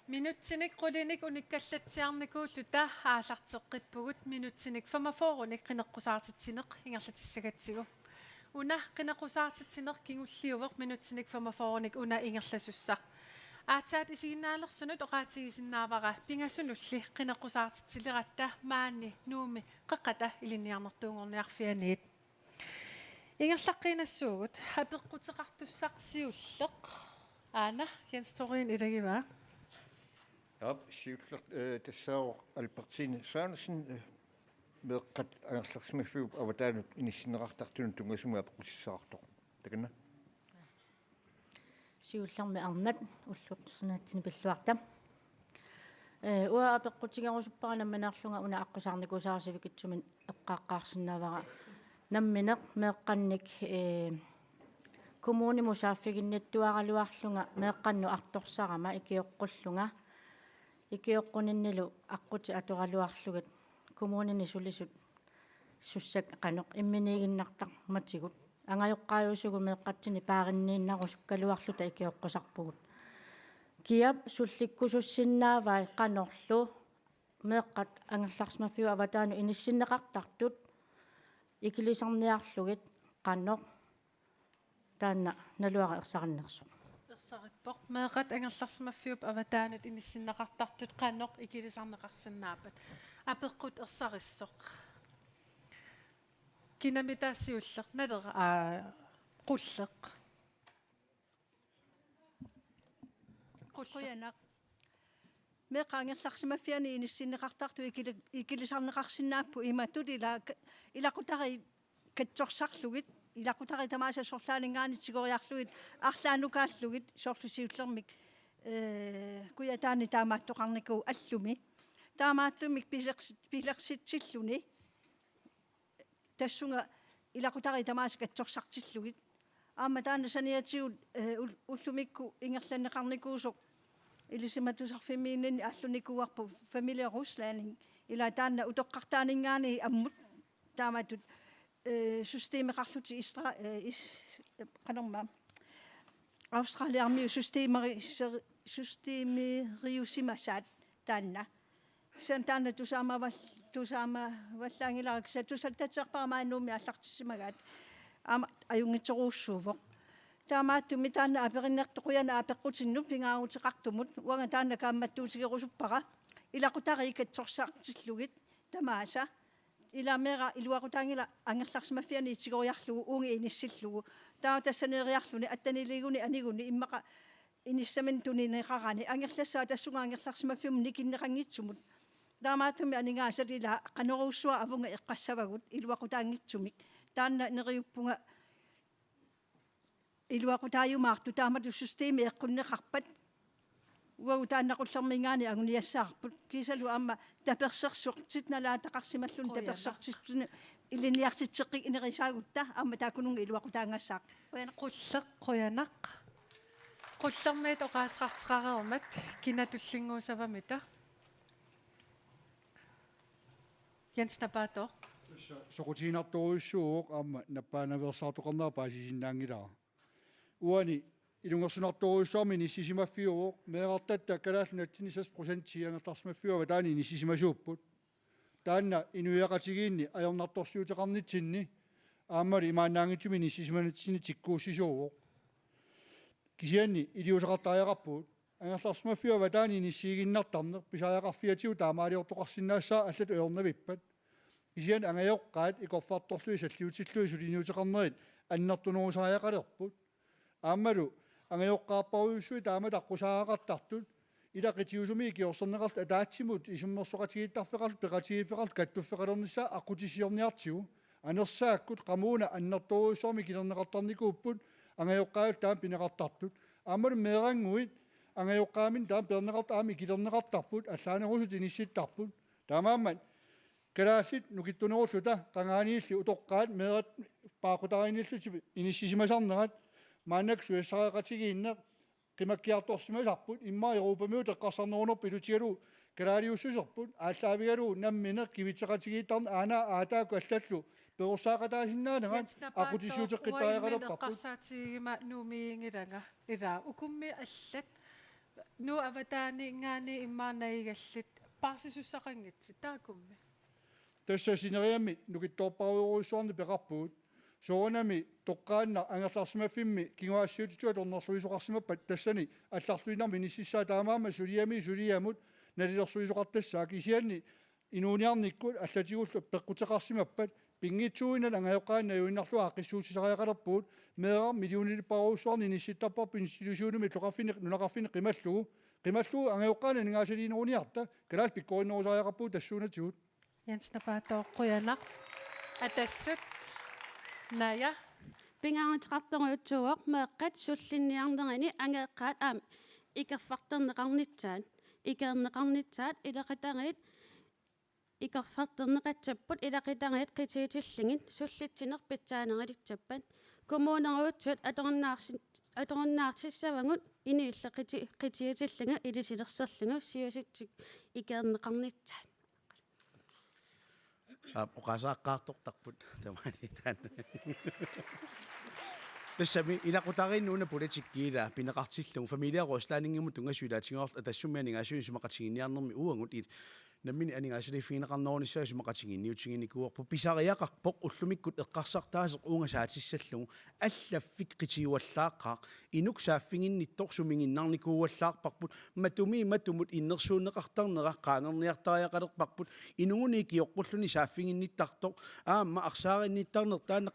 Minutinik qulinik unikkallatsiarnikuullu taa aалартеққиппугут minutinik фамафооруник қинеққусаартитсинеқ ингерлатиссагаtsigu уна қинеққусаартитсинеқ кигуллиувеқ minutinik фамафооруник уна ингерласуссақ аатсаат исигиннаалерсунут оqaатигисиннаавара пингасунулли қинеққусаартитсилератта маанни нууми қеққата илинниарнертуунгорниарфианиит ингерлаққинассуугут хапеққутеқартуссақсиуллеқ аана Jens-Torin Idagivaa. Ja, sjúklart þessar Albertine Sørensen med kat anslagsmæfjub og hvordan inissinrartartun tungasuma apqussaartor. Takana. Siullarmi arnat ulluqsunaatsin pilluartam. Ua apeqqutigarusupparanammanarlunga una aqqusarnikusaarsivikitsumin eqqaaqqaarsinnaavara nammineq meeqqannik kommuni musaafiginnittuaraluarlunga meeqqannu artorsarama ikioqqulluga икиоққуниннилу аққути атораluarlugut коммунини сулисут суссак қаноқ имминигиннартар матигут ангайоққааюсугу меэққатсини паариннииннарусуккалуарлута икиоққусарпугут киап сулликкусуссиннаавай қанорлу меэққат ангерларсмафиу аватаану иниссиннеқартартут икилисарниарлугит қаноқ таанна налуара ерсариннерсоқ Sarippoq meeqat angerlarsmaffiup avataanut inissinneqartartut qaannoq ikilisarneqarsinnaappat apeqqut ersarissoq kinamitaasiulleq nalera qulleq quyanaq meeqaangerlarsimaffiani inissinneqartartu ikilisarneqarsinnaappu imatut ilaqutari katsorsarlugit ilaqutari tamaasa sorlaaningaanitsigoriarlugit арлаанукааллугит соорлусиуллермик куятаани таамааттоқарнику аллуми таамааттумик пилерситсиллуни тассунга илақутари тамааса катсорсартиллугит аама таана саниатигут уллумикку ингерланнеқарникуусоқ илисиматусарфимиинни аллуникуарпу фамилия русланин ила таана утоққартаанингаани аммут таамаатут systeemaqarluti qanorma Australiarmiu systemeriusimasaat taanna sen taanna tusaama vallaangilarak sa tusaltatseqparamaannuumi allartissimagaat ama ajungitseruussuuvoq taamaattummi taanna aperinnertoquyana apeqqutinnu pingaaruteqartumut uanga taanna kaammattuutigerusuppara ilaqutari katsorsaartillugit tamaasa ilamera iluaqutaangila angerlarsmaffiani itsigoriarlugu uungi inissillugu taa tassaneeriarluni attaniliguni aniguni immaqa inissamin tunineqarani angerlassaa tassunga angerlarsmaffium nikinneqangitsumut taamaatumi aningaasat ila qaneruussua avunga eqqassavagut iluaqutaangitsumik taanna neriuppunga iluaqutaayumaartu taamatu systeemi eqqunneqarpat уаутааннақуллермингаани агуниассаарпут кисалу аама таперсерсуортит налаатақарсималлун таперсертиттуни илиниартитсеққик инерисаагутта аама таакунунга илуақутаангассаақ qulleq quyanaq qullermiit oqaasqartiqareermat kinatullinguusavamita Jens Napato soqutiinartoruissuuq aama nappaanaversaartoqarnaa paasisinnaaangilaa uani ilungersunartoruissuarmi nissisimaffiuruq meeqartatta kalaallunatsinissas %iangertarsmaffiuava taani nissisimasuupput taanna inuiaqatigiinni ajornartorsuuteqarnitsinni aammali imaannaangitsumi nissisimanatsini tikkuussisuuruq kisianni iliuseqartaajaqarpuut angertarsmaffiuava taani nissiiginnartarneq pisaajaqarfiatigu taamaaliortoqarsinnaassaa allat uyornavippat kisian angajoqqaat ikorfartorlui salliutillui suliniuteqarnerit annertunurusaajaqalerput aammalu angajoqqaapparuussui taama taqqusaaqartartut ilaqitiusumi ikiorserneqart ataatsimut isummersoqatigiittarfeqart peqatigiiffeqart kattuffeqalernissaa aqutisiorniartigu anersaakkut qamuuna annertoruussormi kilerneqartarnikuupput angajoqqaajut taam pineqartartut aammalu meeranguit angajoqqaamin taam perneqart aami kilerneqartarput allaanerusut inissittarput taamaammat kalaallit nukittunerulluta qangaaniilli utoqqaat meerat paaqutariinilluti inissimasarnerat maanak suessaqatigiinne qimakkiartorsimasarput imma Europamiu teqqarsarnerunor pilutigalu kalaaliussuserput aallaavigalu nammine kivitseqatigiittarne aana aataaku allallu perusaaqataasinnaanerat aqutisuuteqqittariaqalerparput qarsaatigima nuumiingilanga ila ukummi allat nu avataani ingaani immaanaigallit paarsisusaqangitsi taakummi tässä sineriami nukittorparuuruissuarni peqarpuut soonami toqqaanna angerlarsmafimmi kinguassiutituat ornerluisuqarsimappat tassani аллартуинарми ниссисsaa таамаама сулиамут налилерсуисоқартассаа кисианни инуниарниккут аллатигуллу пеққутеқарсимаппат пингитсуинал ангаёққаанна юиннартуа қиссуутисариақалерпуут меэра милиунилиппаруусуарни нисситтарпарпу институсиуними тоқарфини нунақарфини қималлуу ангаёққаана нингаасалиинеруниарта калаал пиккориннерусариақарпуу тассуунатигут Jens Napatooqquyalaq atassut naya пингаангитеқарториутсуоқ меэққат суллинниарнерини ангеэққаат аами икерфартернеқарнитсаат икернеқарнитсаат илеқитариит икерфартернеқатсаппут илеқитариит қитиитиллингит суллитсинеқ питсаанерилитсаппат коммунеруутсут аторннаартиссавангут иниулле қитиитиллинга илисилерсерлугу сиуситсик икернеқарнитсаат Oqasaqqaartortarput tamani taan. Tassami inaqutariinnuuna politikkiila pineqartillungu familiaruuslaaningimu tungasuilaatingoorla tassummianingaasuin sumaqatiginniarnermi uangut nammini aningaasalifiineqarnoornissaa sumaqatiginniutinginikuorpu pisariaqarpoq ullumikkut eqqarsartaaseq uungasaatissallungu allaffik qitiuallaaqaq inuksaaffinginnittor suminginnarnikuuallaarparput matumut innersuunneqartarneraqqaangerniartariaqalerparput inunguni kioqqulluni saaffinginnittartor aamma arsaarinniittarnertaanne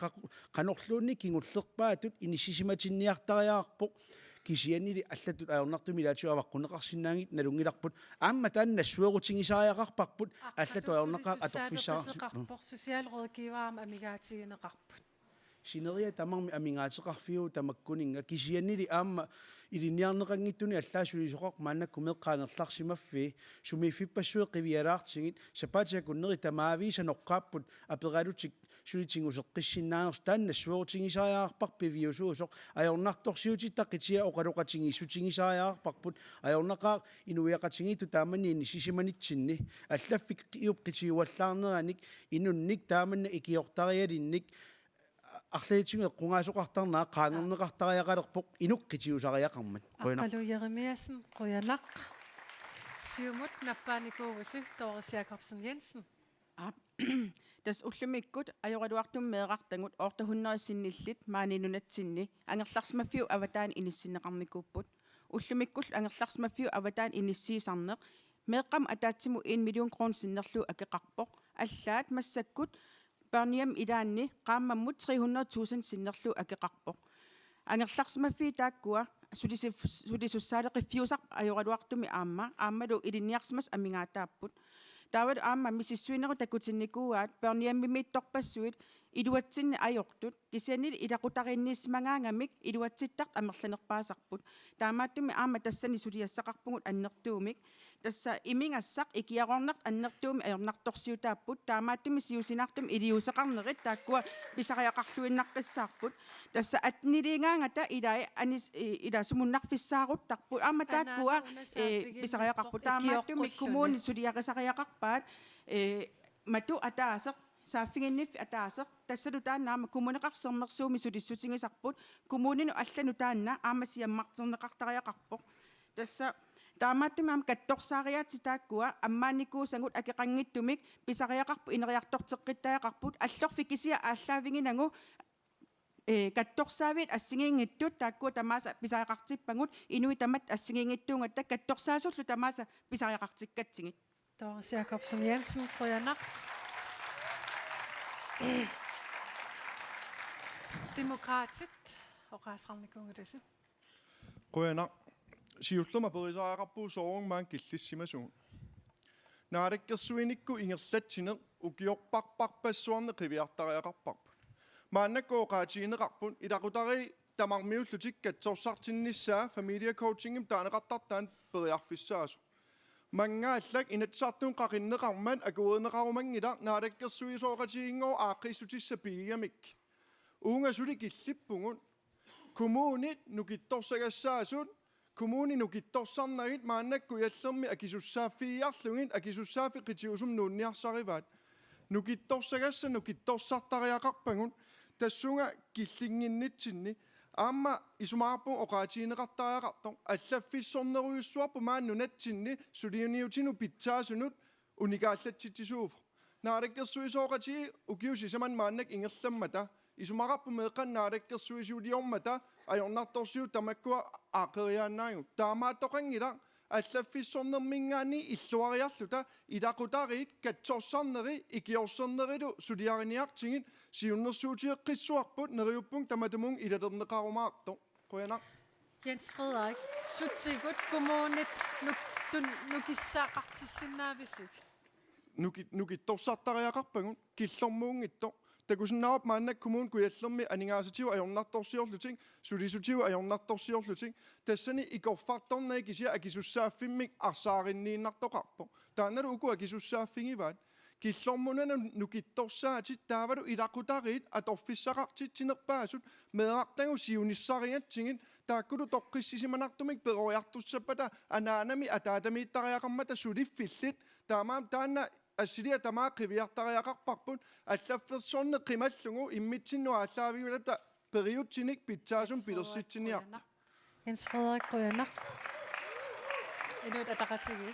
qanorluunni kingullerpaatut inissisimatinniartariaarpoq kisiannili allatut ajornartumi laatu avaqqunneqarsinnaangit nalungilarput aamma taannassuerutingisariaqarparput allatu ajorneqa atorfissaarsiqarpoq sosiaalrådgivaram amigaatigineqarput sineria tamarmi amingaateqarfiu tamakkuninga kisiannili aamma ilinniarneqangittuni allaasulisoqaq maannakku meqqaangerlarsimaffi sumiiffippassue qivialaartigit sapaatiakunneri tamaaviisanoqqaapput aperalutik sulitinguseqqissinnaaers taannassuerutingisariaqarparpiviusuusoq ajornartorsiutittaqitia oqaloqatingissutingisariaqarparput ajorneqaa inuiaqatingitu taamanni nissisimanitsinni allaffik iupqitiuallaarneranik inunnik taamanna ikiortarialinnik арлаитинге қунгааsoqartarnaa qaangerneqartariaqalerpoq inuqqitiusariaqarmat Aqalu Jeremiasen Qoyanaq Siumut nappaanikuugusi Doris Jacobsen Jensen Das ullumikkut ajorluartummeeqartangut ortahunnerisinnillit maaninunatsinni angerlarsmaffiu avataan inissinneqarnikuupput ullumikkul angerlarsmaffiu avataan inissiisarneq meeqqam ataatsimu 1 million kroon sinnerlu akeqarpoq allaat massakkut Børniam idaanni qaammammut 300,000 sinnerlu akeqarpoq angerlarsmaffi taakkua sulisussaaleqiffiusaq ajorluartumi aammalu ilinniarsimas amingaataapput taawat aamma misissuineru takutinnikkuaat Børniammimi torpassuit iluatsinni ajortut kisiannili ilaqutariinniismangaangamik iluatsittart amerlanerpaasarput taamaattumi aamma tassani suliassaqarpungut annertuumik tassa imingassaq ikiarornart annertuumi ajornartorsiutaapput taamaattumi siusinartum iliuseqarnerit taakkua pisariaqarluinnaqqissaarput tassa atniliingaangata ilai anis ila sumunnarfissaaruttarput aamma taakkua pisariaqarput taamaattumi kumuuni suliaqisariaqarpaat matu ataaseq saafinginnif ataaseq tassalu taannaama kumuneqarsermersuumi sulissutingisarput kumuuninu allanu taanna aamasiammarterneqartariaqarpoq tassa taamaattumi aam kattorsaariaatitaakkua ammaannikuusangut akeqanngittumik pisariaqarpu ineriartorteqqittaaqarput allorfi kisia ааllaavinginangu kattorsaavit assingiingittut taakkua tamaasa pisariaqartippangut inui tamat assingiingittuungatta kattorsaasullu tamaasa pisariaqartikkatsingit Doris Jacobsen Jensen Qoyanaq Demokratit oqaasqarnikuungutasi Qoyanaq siulluma perisariaqarpuu soorungmaan killissimasuun naalikkersuinikku ingerlatsineq ukiorparparpassuarne qiviartariaqarparput maannakkuoqaatigineqarpun ilaqutari tamarmiullutik katsorsartinnissaa familia coachingim taaneqartartaan periarfissaasu mangaallak inatsartuun qaqinneqarman akuudeneqarumangila naalikkersuisooqatiingoo aaqqissutissapiggamik uungasuli killippungun kommunit nukittorsagassaasun kommuni nukittorsarnagit maannakku yallermi akisussaaffiiarlugin akisussaafi qitiusum nuunniarsarivaat nukittorsagassa nukittorsartariaqarpangun tassunga killinginnitsinni Amma isumaapun oqaatiineqartariaqartoq allaffisorneruissuarpu maannunatsinni suliuniutinu pitsaasunut unikaallatsitsisuufu naarakkersuisooqati ukiusisaman maannak ingerlammata isumaqarpu meeqannaadakkersuisuuliormata ajornartorsiu tamakkua aaqeriaannaagu taamaattoqangila allaffisornermingaani illuariarluta ilaqutariit katsorsarneri ikiorsornerilu suliariniartingit siunnersuutieqqissuarput neriuppung tamatumung ilalerneqarumaarto qoyana Jens Frederik, sutsigut kommunit nukissaaqartissinnaavissik. Nukittorsartariaqarpagun killormuungitto takusinnaap maannak kommun kuyallermi aningaasitiu ajornartorsiorluting sulisutiu ajornartorsiorluting tassani ikorfartornai kisia akisussaaffimik arsaarinniinnartoqarpo taannalu uku akisussaaffingivaan killormunana nukittorsaatit taavalu ilaqutariit atorfissaqartitsinerpaasut meeqartagu siunissariatsingit taakkulu toqqissisimanartumik peroiartussapata anaanami ataatamiittariaqarmata suliffillit taamaam taanna assilia tamaa qiviartariaqarparput allaffersorne qimallugu immitsinnu aalлaaviulata periutsinik pitsaasun pilersitsiniarta Jens Frederik Rønner. Inut ataqatigi.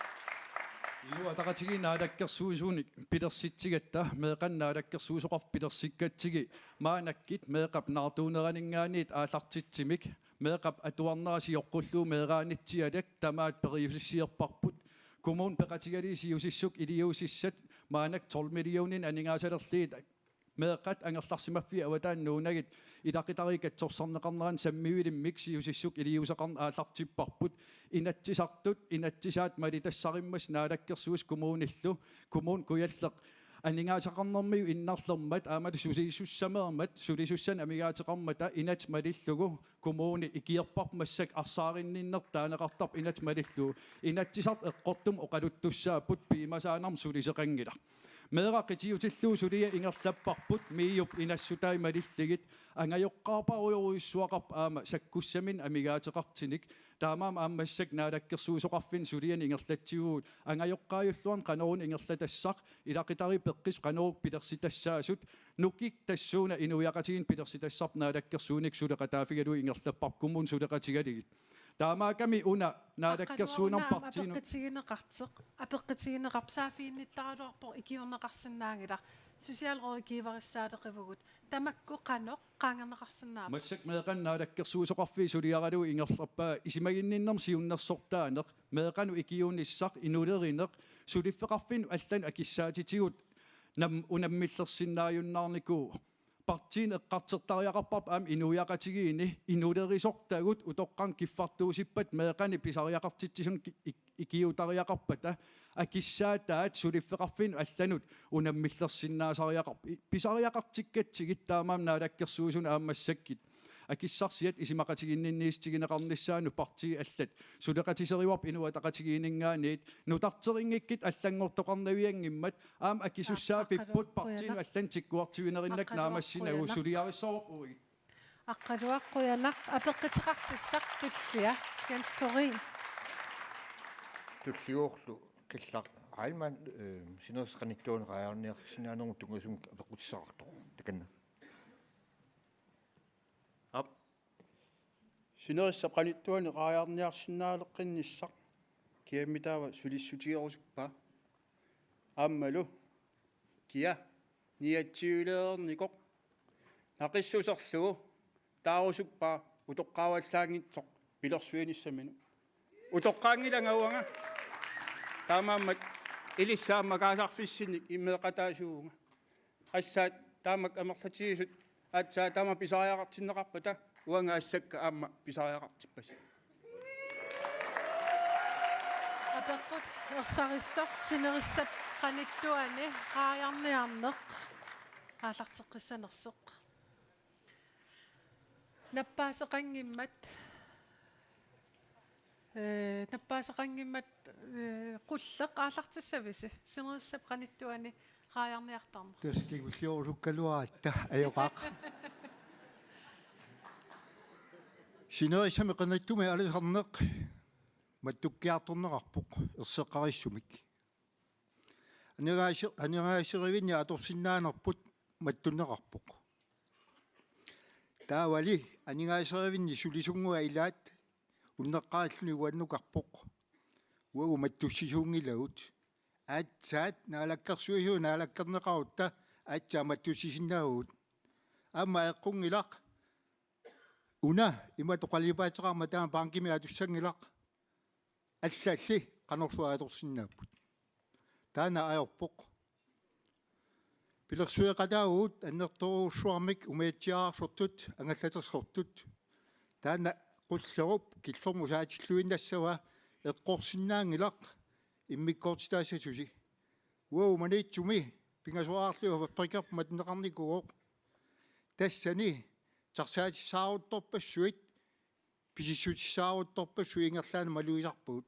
Inu ataqatigi naadakkersuisuunik pilersitsigatta meeqannaadakkersuusoqarf pilersikkatsigi maanakkit meeqap naartuuneraninngaaniit aallartitsimik meeqap atuarnerasiorqulluu meeqaanitsialak tamaat periusissiерparput Kommunen peqatigalisiusissuk iliusissat maanak 12 millionin aningasalerliit meeqat angerlarsimaffi avataannuunagit ilaqitariikatsorsorneqarneran sammiuilimmik siusissuk iliusaqarn aallartipparput inatsisaat malitassarimas naalakkersuus kommunillu kommun kuyalleq aningaasaqarnermiu innarlermat aamatu sulisussameermat sulisussan amigaatеqarmata inat malillugu kommuni ikierparmassak arsaarinninnertaaneqartarp inat malillu inatsisart eqqortum oqaluttussaaput piimasaanarm suliseqangila meeqaqitiutilluu sulia ingerlapparput miiup inassutaai malilligit angajoqqaarparuyoruissuaqarp aama sakkussamin amigaateqartinik taamaam aammassak naalakkersuusoqarfin sulian ingerlatsiguut angajoqqaajulluan qanorun ingerlatassaq ilaqitari peqqis qanoruk pilersitassaassut nukik tassuuna inuyaqatigin pilersitassarp naalakkersuunik suleqataafigalu ingerlapparp kummun suleqatigaligit taamaakami una naalakkersuunarpartiinu Apeqqitigineqarpsaafiinnittaraluarpo ikiorneqarsinnaangila sosiaalrådgiverissaateqivugut tamakku qanoq qaangerneqarsinnaapa масsak meeqan naalakkersuusoqarfi suliaralu ingerlerpaa isimaginninnerm siunnersortaaneq meeqanu ikiuunissaq inulerineq suliffeqarfin allan akissaatitigut nam unammillersinnaajunnaarniku partiin eqqartertariaqarpap aam inuyaqatigiini inulerisortagut utoqqan kiffartuusippat meeqani pisariaqartitsisun ikiutariaqarpata akissaataat suliffeqarfin allanut unammillersinnaasariaqarp pisariaqartikkatigit taamaam naalakkersuusun aammassakkit akissarsiat isimaqatiginninniistigineqarnissaanu partii allat suleqatiseriuarp inuataqatigiiningaaniit nutarteringikkit allangortoqarnaviangimmat aam akisussaafipput partiin allan tikkuartivinerinnak naamassinagu suliarissorupuigit Aqqaluaqquyanaq apeqqitiqartissaq tullia Jens Torin tulliuorlu qillaq ailman sinersqanittuuneraajorniarsinaanermu tungasum apequtissaqartoq takanna Sinerissaqanittuani raajarniarsinnaaleqqinissaq kiamitaava sulissutigerusuppa aammalu kia niatsiuleerniqoq naqissuserlugu taarusuppa utoqqaavallaangitsoq pilersuinissaminu utoqqaangilangauanga taamaammat ilissaammakaasaarfissinnik immeeqataasuunga assaat taamak amerlatigisut atsaa taama pisariaqartinneqarpata uangaassakka aamma pisariaqartippas apeqqut ersarissoq sinerissap qanittuani raajarniarneq aallarteqqissanerseq nappaaseqangimmat qulleq aallartissavisi sinerissap qanittuani raajarniartarneq таскигуллиорусуккалуааtta аёqaaq синерисами qinattuми алисарнеq маттуккиарторнеқарпоқ ерсеққариссумик анигаасеривинни аторсиннаанерпут маттуннеқарпоқ таавали анигаасеривинни сулисунгуа илаат уннеққааллуни уаннукарпоқ уагуматтуссисуунгилагут аатсаат наалаккерсуисуу наалаккернеқарутта аатсааматтуссисинаагут аама эққунгилақ уна иматоқалипаатеқарма таама банкими атуссангилақ аллалли канорсуааторсиннааппут таана аёрпоқ пилерсуеқатаагут аннерторуусsuarmik умаатсиаарсортут ангаллатерсортут таана qullerup killormusaatillуиннассава эққорсиннаангилақ иммиккоортитаассасуси уау маниитсуми пингасуаарлуа паприкап матнеқарникуоқ тассани тарсаатиссаарутторпассуит писиссутиссаарутторпассу ингерлаана малуисарпуут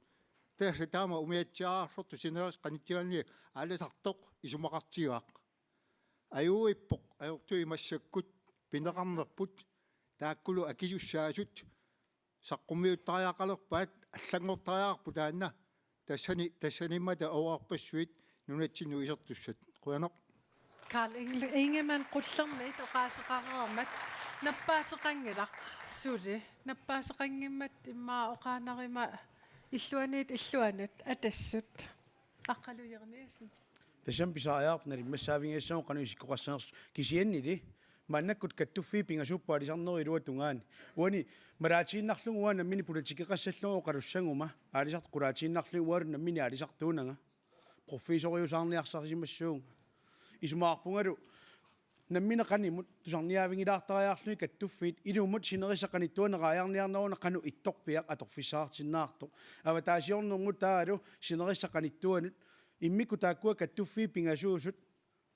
тасса таама умаатсиаарсорту синерас қаниттигални аласартоқ исумақартигаақ аюиппоқ аёртуи массаккут пинеқарнерпут тааккулу акисуссаасут саққуммиуттариақалерпаат аллангортариаарпу таанна тассаниммата оваарпассуит нунатсину исертуссат қуянеқ Karl Ingemann qullermit oqaaseqareermat nappaasеqangilaq suli nappaasеqangimmat immaa oqaanarima illuaniit illuanat atassut aqqalujerniisin Tasham pisaayaaq narimmassaavingassaan qanuisikkoqassaanersu kisiannili мааннаккут каттуффи пингасуппаалисарнерилуатунгаани уани мараатииннарлугуа наммини политикеқассаллугу қалуссангума аалисарт қулаатииннарлугуа наммини аалисартуунага профессориусаарниарсарисимассуунга исумаарпунгалу наммина qaнимут тусарниаавингилаартариарлуни каттуффит илумут синерисақаниттуанерааяарниарнеруна qaну итторпиақ аторфисаартиннаартоқ аватаасиорнэрмут таалу синерисақаниттуанут иммику тааккуа каттуффи пингасуусут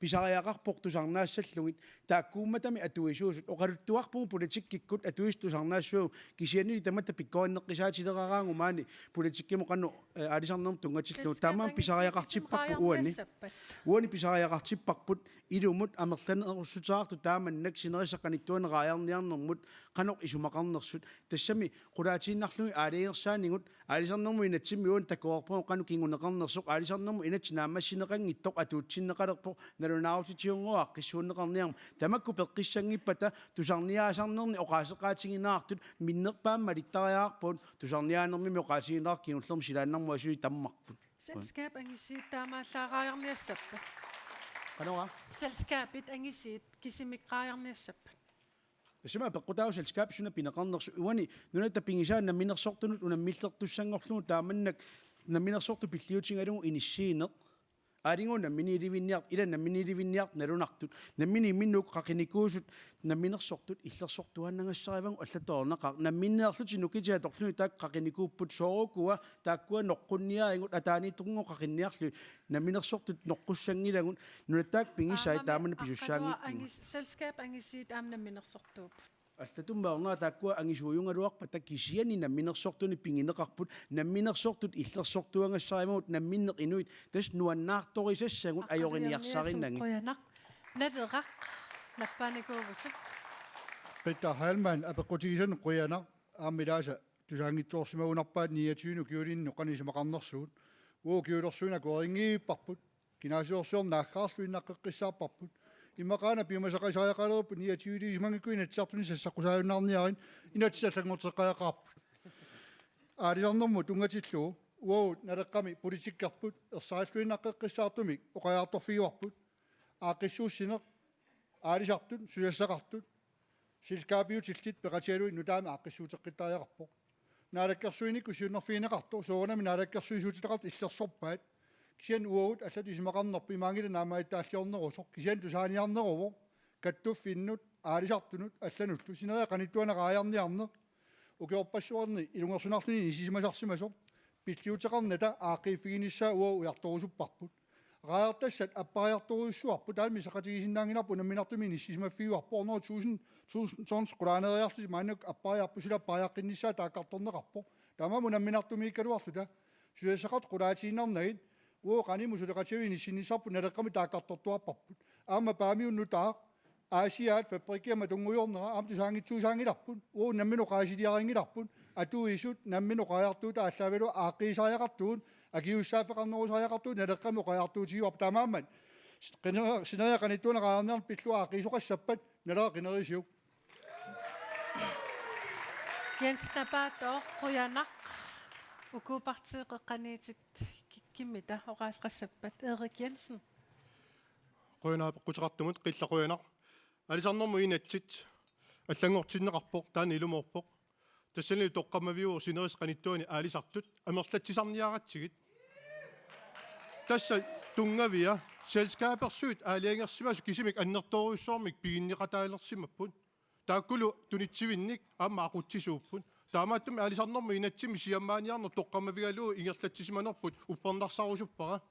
писариақарпоқ тусарнаассаллугит тааккуумматами атуисуусут оқалуттуарпугу политиккиккут атуистусарнаассуу кисианили таматта пиккоаннеққисаатилерараангумаани политиккимо қанну алисарнерм тунгатиллуу таамаан писариақартиппарпу уани писариақартиппарпут илумут амерланеруссутаарту тааманнак синерисақаниттуанерааяарниарнэрмут қаноқ исумақарнерсут тассами қулаатииннарлуги аалиерсаанингут алисарнерму инатсиммиуан такуарпоо қану кингунеқарнерсоқ алисарнерму инатсинаамассинеқангиттоқ атуутсиннеқалерпо нарунаарутитиунгуа қиссууннеқарниарма тамакку пеққиссангиппата тусарниаасарнерни оқаасеқаатигинаартут миннерпаамма литтариаарпут тусарниаанермими оқаасигинаар киуллерми силааннарму асуи таммарпут selskab angisiit taamaallaaqaajorniassappa qanora selskabit angisiit kisimiqqaajorniassappa Sima peqqutau selskab suna pinaqarnersu uani nunata pingisaan namminersortunut unammillertussangorlugu taamannak namminersortu pilliutingalugu inissiineq aaringu namminiilivinniart ila namminiilivinniart nalunartut nammini minnuuk qaqinikuusut namminersortut illersortuannangassarivangu allatoorneqa namminneerluti nukitiatorluni taak qaqinikuupput soorukua taakkua noqqunniaingut ataaniiturungu qaqinniarlu namminersortut noqqussangilagut nunattaak pingisaai taamana pisussaangikku selskab angisiit aamnamminersortuup Allatummаарnaa taakkua angisuuyungaluarpa takkisiani namminersortuni pingineqarput namminersortut illersortuangassarimagut namminneq inuit tas nuannaartorisassagut ajoriniarsarinangi qoyanaq naleraq nappaanikuuvusi Peter Heilmann apequtigisan qiyanaq aammilaasa tusaangitsoorsimagunarpaat 29 kiulinnu qanisumaqarnersuut kiulersuuna koringiipparput kinaasiorsuornaaggaarluinnaqqeqqissaarparput иммақаана пиумасақасариақалеруппу 29 инатсартуни сассаққусааюнаарниарин инатсаллангортеққаяқарпут аалисарнэрму тунгатиллуу уау налеққами политиккарпут ерсааллуиннаққеққиссаартумик оқаjaarторфигуарпут ааққиссууссинеқ аалисартут сусассақартут силкаапиутиллит пеқатиалуи нутаами ааққиссуутеққиттариақарпоқ наалаккерсуиникку сиуннерфиинеқарто соонами наалаккерсуисуутилеқарт иллерсорпаат кисиан уут аллатисимақарнерпи маангила наамаиттааллиорнерусоқ кисиан тусааниарнеруво каттуффиннут аалисартунут аллануллу синериа каниттуанерааяарниарнеқ укиорпассуарни илунгерсунартуни исисимасарсимасоқ пиллиутеқарната ааққииффигиниссаа уау уярторусуппарпут раартассат аппариарторуссуарпу таами сақатигисиннаангинарпу намминартуми ниссисимаффигуарпу орноо 1000 тонс qulaaneriartis мааннук аппариарпу силаппариаққинниссаа тааққарторнеқарпо тамаму намминартуми иккалуартута суясақат qulaatiиннарнагит уо qaниму сулеқатиуини синнисарпу налеққами тааққартортуарпарпут аама паамиуннутаа аасиаат фабрикиама тунгуйорнера аам тусаангитсуусаангиларпут уо намминеқаасилиарингиларпут атуисут намминеқаажартуута аллавелу ааққиисариақартуун акиуссаафеқарнерусариақартуун налеққами оқаажартуутигуарпу таамааммат синериақаниттуунеқарнернер пиллуа ааққиисоқассаппат налеқинерисиук Jens Nabato quyanaq ukupartiiqeqqaniitit kimmita oqaasqassappat Erik Jensen. Quyanaq qutaqartumut qillaqquyanaq. Alisarnermu inatsit аллангортиннеқарпоқ таани илуморпоқ тассани тоққамавиу синерис қанитtuani аалисартут амерлатсисарниаратсигит тасса тунгавиа селскааперсуит аалиангерсимасу кисимик аннерторуйссуармик пигинниқатаалерсимаппут тааккулу тунитсивинник аама ақутсисууппут таамааттуми аалисарнерму инатсими сиаммааниарнер тоққамавигалуу ингерлатсисиманерпут уппернарсарусуппара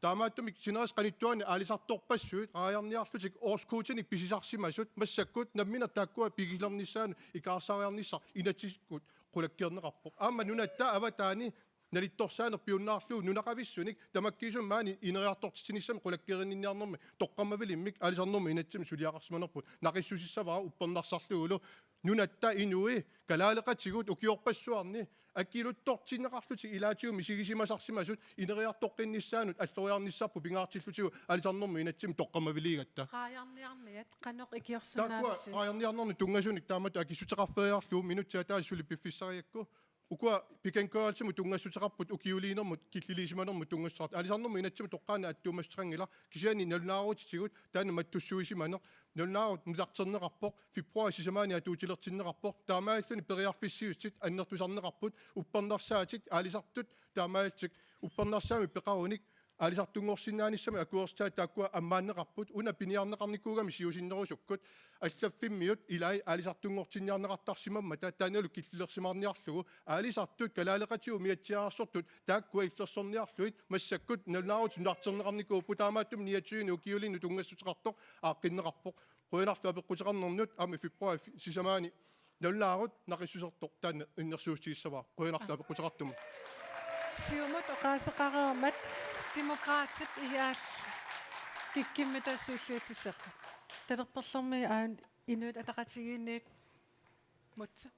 таамааттумик синерис qanittuani аалисарторпассуит рааярниарлутик оорскуутиник писисарсимасут массаккут наммина тааккуа пигилерниссаан икаарсариарниссар инатсиккут qulakkiернеқарпоқ аама нунатта аватаани налитторсаанер пиуннаарлуу нунақависсуник тамаккисум маани инериартортитиниссами qulakkierinniarnermi тоққаммавилиммик аалисарнерми инатсими сулиақарсиманерпут нақиссусиссавара уппернарсарлуулу нунатта инуи калаалеқатигут укиорпассуарни аккилуттортинеқарлутик илаатиуми сигисимасарсимасут инериартоққинниссаанут аллориарниссарпу пингаартиллутигу алисарнерми инатсими тоққамавилигатта Qaayarniarniat qanoq ikiorsinnaavisi. qaayarniarnerni tungassunik taamatu akissutеқарфериарлуу минутсаа таасули пиффиссариакку укуа пикенкоалтиму тунгассутеқарпут укиулиинермут киллилисиманермут тунгассарат алисарнерми инатсими тоққаана аттуумассерангила кисиани налунаарутитигут таана маттуссуисиманер налунаарут нулартернеқарпоқ фибруари сисамаани атуутилертиннеқарпоқ таамааллуни периарфиссиутсит аннертусарнеқарпут уппернарсаатик аалисартут таамаалтик уппернарсаами пеқаруник аалисартунгорсинааниссами акуерстаа тааккуа аммааннеқарпут уна пиниарнеқарникуугами сиусиннерусуккут аллаффиммиут илай аалисартунгортинниарнеқартарсимамма таанаалу киллерсимаарниарлугу аалисартут калаалеқатиу миатсиаарсортут тааккуа иллерсорниарлуит массаккут налунаарут нуартернеқарникуу путаамааттум ниатсуини укиулину тунгассутеқартоқ ааққиннеқарпоқ қуянарлуа пеққутеқарнернут ами фибруари сисамаани налунаарут нақиссусертоқ таана иннерсуустигиссаваа қуянарлуа пеққутеқартума Siumut oqaasеqareermat demokraatit iyaal kikkimmitasuulluutisseq. Talerperlermi aun inuit ataqatigiinniit mutsa.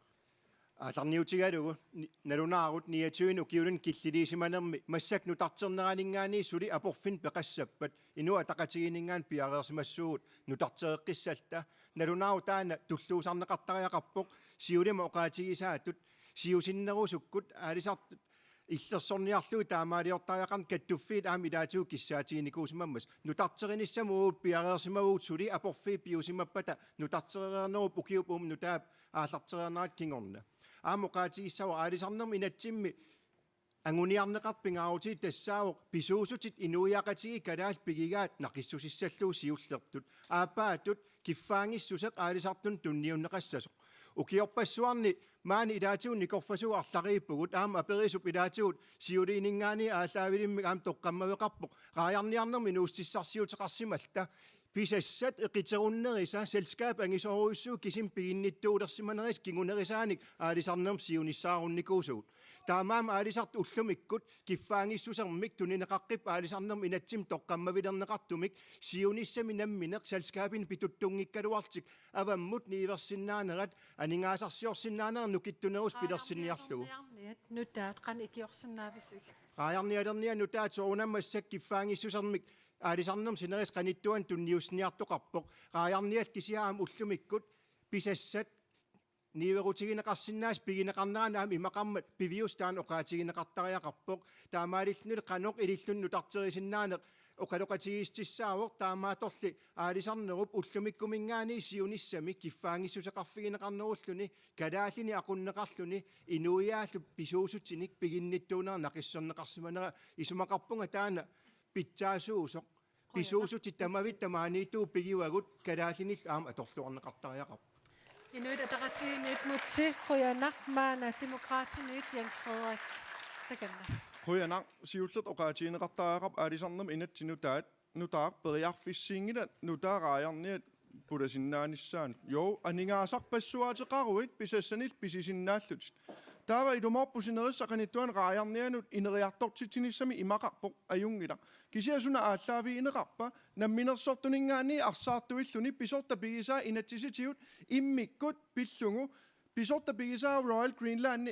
Аларниутигалугу налунаарут ниатуин укиулун киллилисиманерми массак нутартернераанингаани сули апорфин пеқассаппат инуа тақатигинингаан пиареерсимассуугут нутартереққиссалта налунаару таана туллуусарнеқартариақарпоқ сиулима оqaатигисаатут сиусиннерусуккут аалисарт иллерсорниарлуи таамаалиортариақарн каттуффиит аами даатиу киссаатигиникуусимаммас нутартериниссамуут пиареерсимагуут сули апорфи пиусимаппата нутартерернеруп укиуп нутаап ааллартерернаат кингорна аамоqaатигиссава аалисарнерми инатсимми ангуниарнеқарпингаарути тассаавоқ писуусутит инуиақатиги калаал пигигаат нақиссусиссаллуу сиуллертут аапаатут киффаангиссусеқ аалисартун тунниуннеқассасоқ укиорпассуарни маани илаатиунни корфасуг арларииппугут аама аперисуп илаатигут сиулиинингаани ааллаавилиммик аам тоққаммавеқарпоқ рааярниарнерми нууссиссарсиутеқарсималта писассат эқитеруннериса селскаап ангисоруиссуу кисим пигинниттуулерсиманерис кигунерисааник аалисарнерм сиунissаарунникуусуут таамаама аалисарт уллумиккут киффаангиссусермик тунинеқаққип аалисарнерм инатсим тоққаммавилернеқартумик сиуниссами намминеқ селскаапин питуттунгиккалуартик аваммут ниверсиннаанерат анингаасарсиорсиннаанер нукиттунерус пилерсинниарлугу Nutaat qan ikiorsinnaavisi. рааярниалерниа нутаат соунаммассак киффаангиссусермик аалисарнерм синерис qanittuan tunniusniartoqarpoq raayarniat kisiaam ullumikкут писассат ниверутигинеқарсиннаас пигинеқарнаранаам имақармат пивиустаан оqaатигинеқартариақарпоқ таамаалиллнул qanoq илиллун нутартерисиннаанеқ оқалоқатигистиссаавоқ таамааторли аалисарнеруп уллумиккумингаани сиуниссами киффаангиссусеқарфигинеқарнеруллуни калааллини ақуннеқарлуни инуиааллу писуусутсиник пигинниттуунера нақиссернеқарсиманера исумақарпунга таана питсаасуусоқ писуусутит тамавит тамааниитуу пигивагут калааллинил аама аторлуарнеқартариақарп Inuit ataqatigiinniit mutsi quyanaq maana demokraatiniit Jens Frederik takanna. Quyanaq siullert oqaatigineqartariaqarp aalisarnerm inatsinutaat nutaaq periarfissiingila nutaaraajarniat pulasinnaanissaan jo aningaasarpassuateqaruit pisassanil pisisinnaallutit taava ilumorpusinerissaqanittuan raajarnianut ineriartortitinissami imaqarpoq ajungila kisiasuna aallaaviineqarpa namminersortuningaani arsaartuilluni pisorta pigisaa inatsisitiut immikkut pillungu pisorta pigisaa Royal Greenland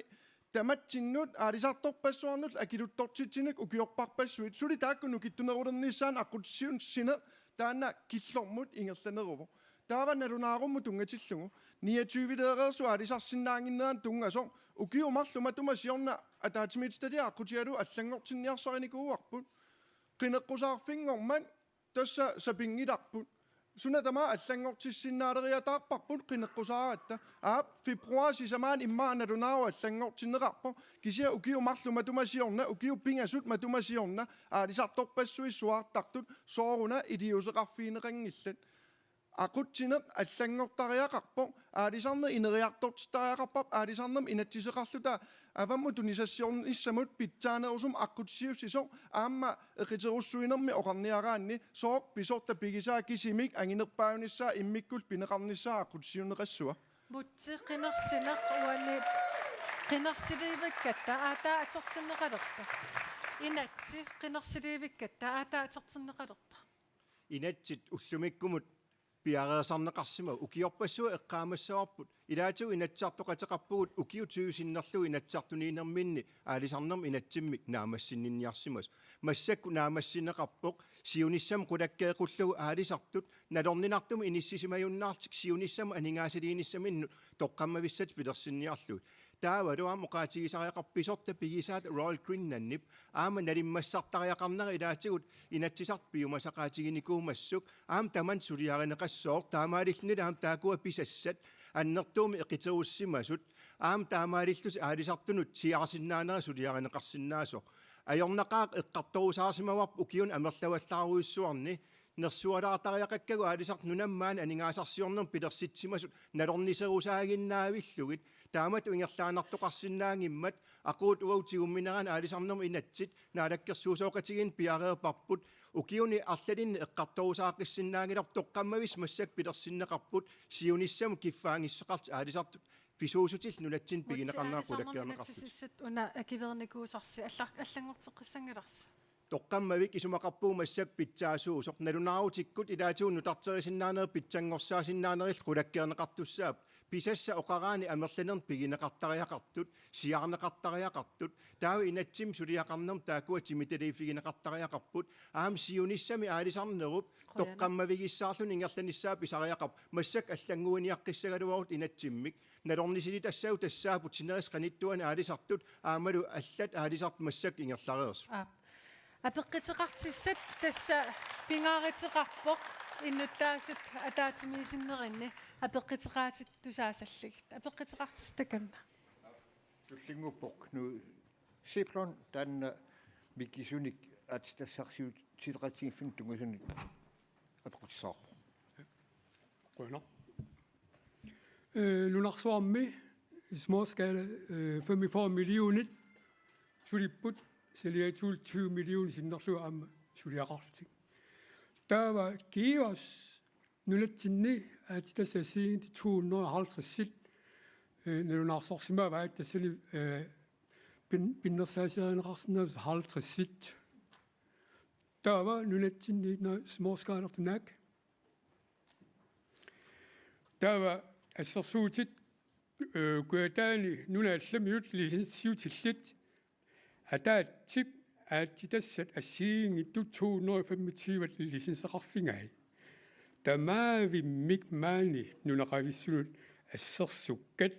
tamattinnut aalisartorpassuarnut akiluttortitinik ukiorparpassuit suli taakkunnu kittunerulernissaan aqutsiun sine taana killormut ingerlaneruvo Taavan narunaarumu tungatillungu 29-leerersu alisarsinnaanginnean tungasong ukiumarlumatumasiorna ataatimiitstaliaqqutialu allangortinniarsarinikuuarput qineqqusaarfingorman tassa sapingilarput sunatama allangortissinnaалериатаарпарпут qineqqusaaраатта februari samaan immaanalunaaru allangortinneqarpo kisia ukiumarlumatumasiorna ukiupingasut matumasiorna aalisartorpassuissuartartut sooruna idiuseqarfiineqangillat aqutsineq allangortariaqarpo aalisarne ineriartortitariaqarpap aalisarnam inatsiseqarluta avammu tunisassioornissamut pitsaanerusum aqutsiussiso aamma eqiterussuinermi oqarniaraanni soor pisorta pigisaa kisimik anginerpaunissa immikkul pineqarnissaa aqutsiuneqassua Mutsi qinersineq uani qinersiliivakkatta aataa atertinneqalerpa. Inatsi qinersiliivakkatta aataa atertinneqalerpa. Inatsit ullumikkumut piareersaarneqarsima ukiorpassua eqqaamassavarput ilaatu inatsartoqateqarpugut ukiutuyusinnerlu inatsartuniinerminni aalisarnerm inatsimmik naamassinninniarsimas massakku naamassinneqarpoq siunissam qulakkeequllugu aalisartut nalorninartum inissisimayunnaartik siunissam aningaasaliinissaminnu toqqammavissat pilersinniarluut taavalu amoqaatigisariaqarpisorta pigisaat Royal Greenlandnip aama nalimmassartariaqarnera ilaatigut inatsisart piumasaqaatiginiikuumassuk aam taman suliarineqassoor taamaalillnila aam taakua pisassat annertuumi eqiterussimasut aam taamaalillus aalisartunut siarsinnaanera suliarineqarsinnaasoq ajornaqaaq eqqartorusaarsimavarp ukiun amerlavallaruyussuarni nersualaartariaqakkagu aalisart nunammaan aningaasarsiornerm pilersitsimasut nalorniserusaaginnaavillugit taamatu ingerlaanartoqarsinnaangimmat aquut uautiummineran aalisarnerm inatsit naalakkersuusooqatigin piareerparput ukiuni arlalin eqqartorusaaqissinnaangilor toqqammavis massak pilersinneqarput siunissam kiffaangisseqart aalisartut pisuusutil nulatsin pigineqarnaaqulakkeerneqartut una akivernikusarsi allangorteqissangalarsi. Toqqammavik isumaqarpuu massak pitsaasuusoq nalunaaruutikkut ilaatuun nutarterisinnaaneri pitsangorsaasinnaaneril qulakkeerneqartussaap pisassa oqaraani amerlanerm pigineqartariaqartut siarneqartariaqartut taawi inatsim suliaqarnerm taakua timitaliifigineqartariaqarput aam siunissami aalisarnerup toqqammavigissaarlun ingerlanissaap isariaqarp massak allanguuniaqqissagaluarut inatsimmik nalornisilit assau tassaaput sineris qanittuan aalisartut aamalu allat aalisart massak ingerlareersu Apeqqiteqartissat tassa pingaariteqarpoq innuttaasut ataatimiisinnerinni apeqqiteqaatit tusaasalligit apeqqiteqartis takanna tullinguppoq nu siplon tan mikisunik atstassarsiut silqatiinfin tungusunik apeqqutsaarpo Quna lunarsuarmi småskala 45 millionit sulipput seliatul 20 millioner sinnerlu amma suliaqartik taava kiivas nulatsinni atitassasiin 250 nalunarsorsimaavaat tassani pinnersaasianeqarsinnaavus 50 taava nulatsinni småskaalertunaak taava assersuutit kuataani nunaallamiyut lisenssiutillat атаатсип аатитассат ассиингиттут 225 лисенсеқарфингаи тамаавиммик маани нунеқависсулут ассерсуккат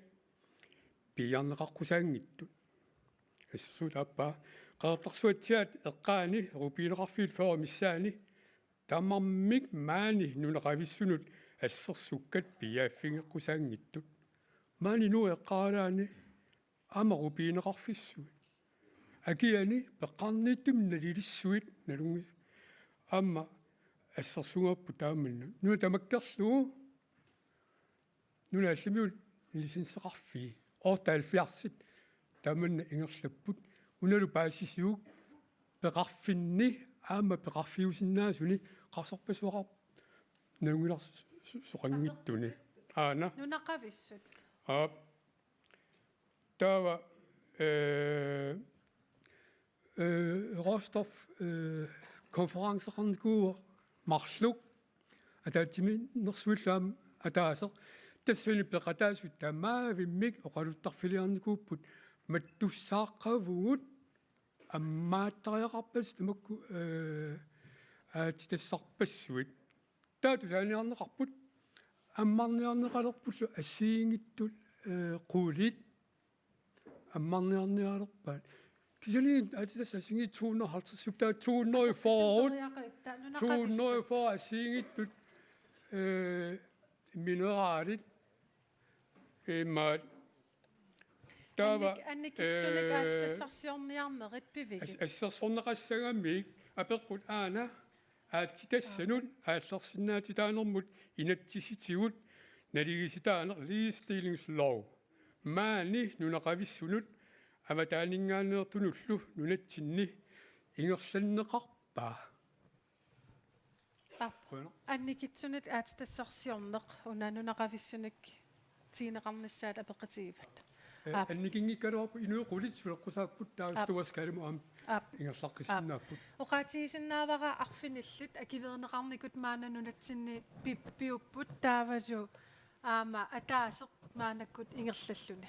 пиарнеқарқусаангиттут ассерсут аппа qaartarsuatsiat eqqaani rupiileqarfiil foormissaani tammarmik maani nunеqavissunut assersukkat piaaffingeqqusaangittut maani nu eqqaalaani ama rupiineqarfissuit akiani peqqarniittum nalilissuit nalungi amma assersungappu taammanna nu tamakkerlugu nunaallumiut lisenseqarfii ortaalfiarsit taammanna ingerlapput unalu paasisiuk peqarfinni aama peqarfiusinnaasuni qarsorpasuaqar nalungilars soqangittuni aana nunaqavissut taava Rostov konferenceqarnikuuq marluk ataatimi nersuillaam ataaseq tassuni peqataasut tamaavimmik oqaluttarfiliarnikuupput mattussaaqavugut аммааттариақарпас тамакку аатитассарпассуит таатусааниарнеқарпут аммарниарнеқалерпуллу ассиингиттут қуулит аммарниарниалерпаат кисалин атитасса синги 250 таа 240 ассиингиттут минералит маат тава анникитсуник аатитассарсиорниарнерит пивигит ассерсорнеқассагаммик апеққут аана аатитассанут ааллерсиннаатитаанермут инатсиситигут налигиситаанер ligestilingslov маани нунақависсунут аватаанингааneertuнуллу нунатсинни ингерланнеқарпаа анникитсунит аатитассарсиорнеқ унанунақависсуник тиинеқарниссаат апеқатигиват анникингиккалуарпу инуеқулит сулеққусааппут таастуаскалиму ам ингерлаққиссиннааппут оқаатигисиннаавара арфиниллут акивернеқарникут маананунатсинни пиппиуппут таавалу аама атаасеқ маанаккут ингерллаллуни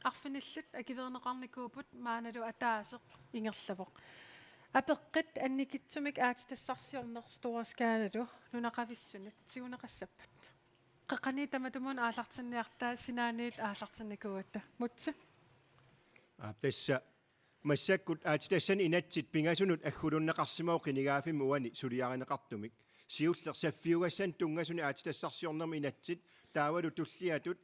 арфиниллут акивернеқарникуупут мааналу атаасеқ ингерлавоқ апеққит анникитсумик аатитассарсиорнеқ стуаскаалалу нунақависсунит сигунеқассаппат қақани таматумун аалартинниартаа синааниит аалартинникуатта мутси тасса массаккут аатитассан инатсит пингасунут аггулуннеқарсимау қинигаафим уани сулиаринеқартумик сиуллер саффиугассан тунгасуни аатитассарсиорнерми инатсит таавалу туллиатут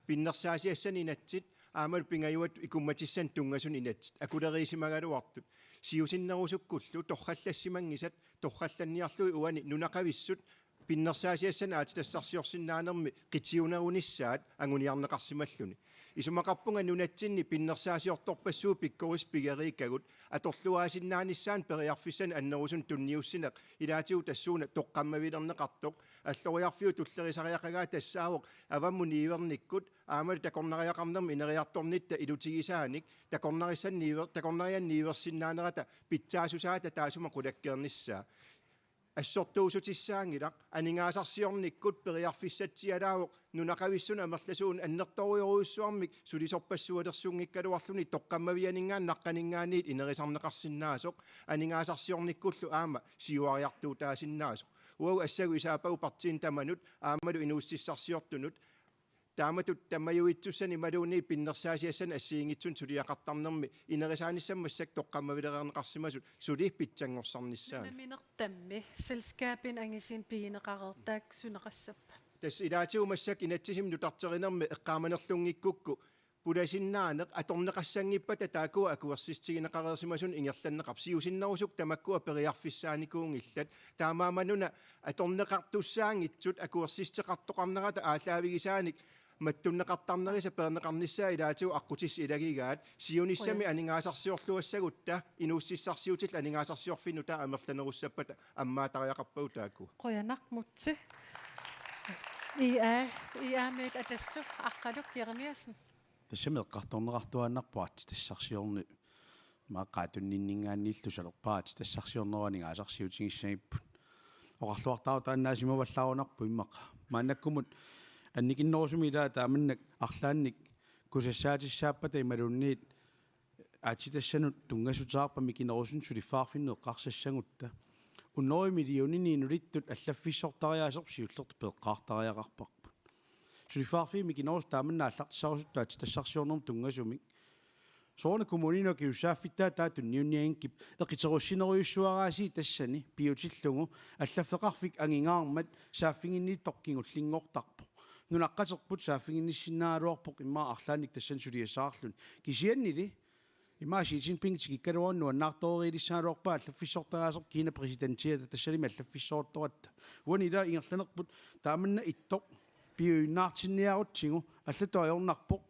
пиннерсаасиассан инатсит аамал пингаюат икумматиссан тунгасун инатсит акулериисимагалуартут сиусиннерусуккуллу торхаллассимангисат торхалланниарлуи уани нунақависсут пиннерсаасиассан аатитассарсиорсиннаанерми қитсиунерунissaат ангуниарнеқарсималлуни исумақарпунга нунатсинни пиннерсаасиорторпассуу пиккорис пигерииккагут аторлуаасиннааниссаан периарфиссан аннерусун тунниуссинеқ илаатигу тассууна тоққаммавилернеқартоқ аллориарфиу туллерисариақагаа тассаавоқ аваммуни иверниккут аамал такорнариақарнерми инериарторнитта илутигисааник такорнарианнииверсиннаанерата питсаасусаата таасума қулаккерниссаа ассортуусутиссаангилақ анингаасарсиорниккут периарфиссатсиалаавоқ нунақависсуна амерласуун аннертоориоруйуссуармик сулисорпассуалерсунгиккалуарлуни тоққаммавианингаан наққанингаанниит инерисарнеқарсинаасоқ анингаасарсиорниккуллу аама сиуариартуу таасиннаасоқ уау ассагу исаапагу партиин таманут аамалу инууссиссарсиортунут тааматут таммаюитсуссани малууни пиннерсаасиассан ассиингитсун сулиақартарнерми инерисааниссаммассак тоққаммавилеқарнеқарсимасут сулиих питсангорсарниссаа наминертамми селскаапин ангисин пиинеқарертаак сунеқассаппа тас илаатигумассак инатсисим нутартеринерми эққааманерлунгиккукку пуласиннаанеқ аторнеқассангиппата таакуа акуерсистигинеқарерсимасун ингерланнеқар сиусиннерусук тамаккуа периарфиссааникуунгиллат таамаамануна аторнеқартуссаангитсут акуерсистеқартоқарнерата аалаавигисааник маттуннеқартарнериса пернеқарниссаа илаатигу аққутис илагигаат сиуниссами анингаасарсиорлуассагутта инууссиссарсиутил анингаасарсиорфину таа амерланеруссаппата аммаатариақарпагу таакку қоянақ мутси иаамеит атассу аққалук Jeremiasen тассамеэққарторнеқартуааннарпуат тассарсиорни мааққаатунниннингааннииллу салерпаат тассарсиорнерани аасарсиутигиссагиппут оқарлуартаа тааннаасимаваллаарунарпу иммақа маанаккумут анникиннерусуми илаа тааманнак арлаанник кусассаатиссааппата ималунниит аатитассанут тунгасутаарпами кинерусун сулиффаарфиннеэ қарсассагутта уннорими лиунини нулиттут аллаффиссортариаасерп сиуллерту пеэққаартариақарпарпут сулиффаарфими кинерус тааманна аллартиссарусуттаат тассарсиорнерм тунгасумик соона коммунино киусааффиттаа таатунниунниангкип эқитеруссинеруйуссуарааси тассани пиутиллугу аллаффеқарфик ангингаармат сааффигиннииттоқкингуллингортарпо нунаққатерпут сааффигинниссиннаалуарпоқ иммаа арлааник тассан сулиасаарлун кисианнили имаа Xi Jinping тикиккалуарну аннаартоориилиссаалуарпаа аллаффиссортараасер кина президентиата тассалими аллаффиссоортуатта уанила ингерланерпут тааманна иттоқ пиуиннаартинниарутсигу аллатуайорнарпоқ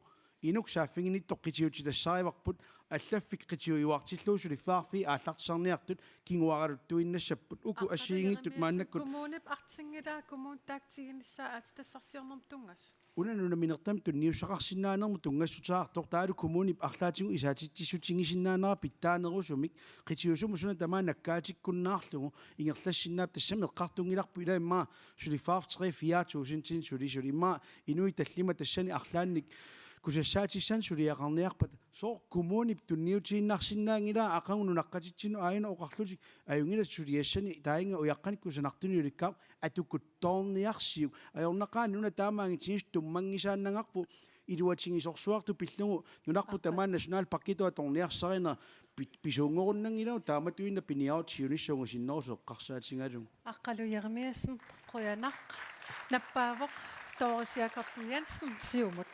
инук сааффигинниттоққитиути тассаариварпут аллаффик қитиуиуартиллуусулиффаарфи ааллартисарниартут кингуагалуттуиннассаппут уку ассиингиттут мааннаккут коммунеп артингила коммунтаактигинissаа аатитассарсиорнерм тунгас унануна минертамтун ниусақарсинаанерму тунгассутаартор таалу коммунип арлаатигу исаатиттиссутингисиннаанера питтаанерусумик қитиусуму суна тамаа наккаатиккуннаарлугу ингерлассиннаап тассами эққартунгиларпу илаиммаа сулиффаарф 3-4 сулисули иммаа инуи таллима тассани арлаанник kusassaatissaan suliaqarniarpat soo kommunip tunniutiinnarsinnaangila aqangununaqqatitsinu aayuna oqarlutik ayungila suliassani tainga uyaqqanik kusanartuniulikkaaq atukuttoorniarsiu ajornaqaani nuna taamaangitinis tummangisaannangarpu iluatingisorsuartu pillugu nunarpu tamaan national parkito atorniarsarina pisuungorunnangilau taamatuinna piniautiunissuungu sinnoruseqqarsaatingalung Aqqalujermiasen qoyanaq nappaavoq Doris Jacobsen Jensen siumut.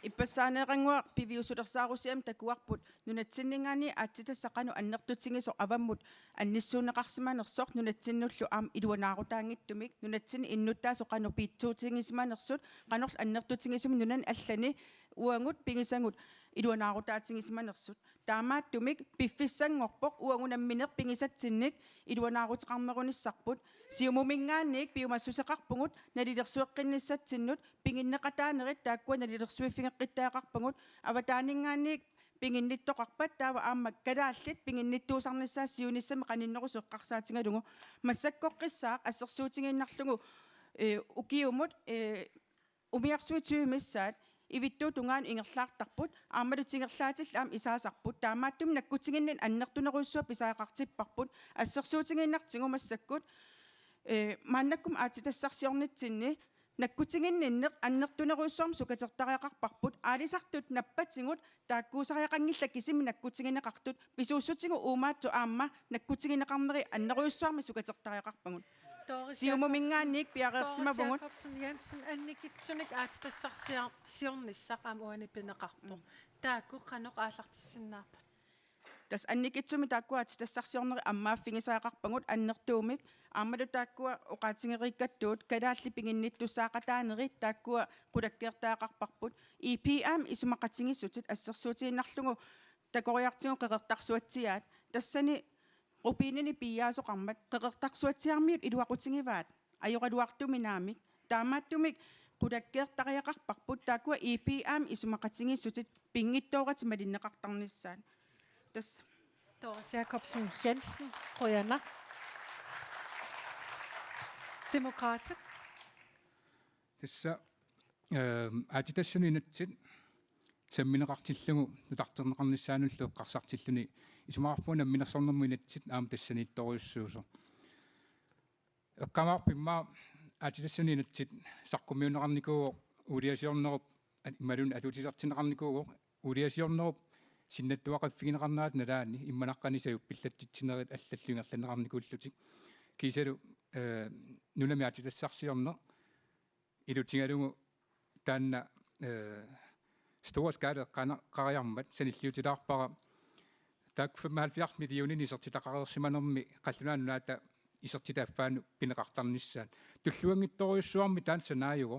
Ippassaaneerangua piviusulersaarusiem takuarput nunatsinningaani aatsitassaqanu annertutingiso avammut annissuuneqarsimanersort nunatsinullu iluanaarutaangittumik nunatsin innuttaasoqanu piitsuutigismanersut qanorl annertutingisum nunan allani uangut pingisangut iluanaarutaatigismanersut taamaattumik piffissangorpoq uangunammineq pingisatsinnik iluanaaruteqarmerunissarput siumumingaanniik piumassuseqarpungut nalilersueqqinnissatsinut pinginneqataanerit taakkua nalilersuiffingeqqittaaqarpungut avataaningaanniik pinginnittoqarpat taava aamma kalaallit pinginnittuusarnissaa siunissami qaninneruseqqarsaatingalungu massakkoqqissaaq assersuutiginnarlugu ukiumut umiarsuutiumissaat ivittuutungaan ingerlaartarput aamalutigerlaatill isaasarput taamaattum nakkutinginnin annertuneruissua pisaaqartipparput assersuutiginnartingu massakkut maannakkum aatitassarsiornitsinni nakkutinginninneq annertuneruissuarm sukatertariaqarparput aalisartut nappatingut taakkuusariaqangilla kisimi nakkutigineqartut pisuussutigu uumaatsu aamma nakkutigineqarneri anneruissuarmi sukatertariaqarpangut siumumingaanniik piareersimapungut Jacobsen Jensen annikitsunik aatitassarsiornissaq uanipineqarpoq taakku qanoq aallartissinnaarpat tas annikitsumi taakkua aatitassarsiorneri ammaaffingisaaqarpangut annertuumik aammalu taakkua oqaatingerikkattuut kalaalli pinginnittussaaqataaneri taakkua qulakkeertaaqarparput EPM isumaqatingissutit assersuutiginnarlugu takoriartigu qeqertarsuatsiaat tassani Opinini piaasoqarmat qeqertarsuatsiarmiut iluaqutingivaat ajoqaluartuminaamik taamaattumik qulakkeertariaqarparput taakkua EPM isumaqatingissutit pingittooqatimalinneqartarnissaat tas Doris Jacobsen Jensen qoyanaq Demokraatit Tassa aatitassuniinatsit sammineqartillugu nutarterneqarnissaanullu eqqarsartilluni isumaarpuuna minersornermuinatsit aam tassaniittoriussuuso eqqamaarpimmaa aatitassuniinatsit saqqumiuneqarnikuugo uliasiornerup malun atutisartineqarnikuugo uliasiornerup sinnattuaqaffigineqarnaat nalaani immanaqqani sayup pillatsitsinerit аллаллунгерланеқарникууллутик кисалу нунами атитассарсиорне илутингалугу таанна store skala qariarmat sanilliutilaarpara taak 75 millionin isertitaqarersimanermi qallunaannunaata isertitaaffaanu pineqartarnissaat tulluangittoriussuarmi taan sanaajugo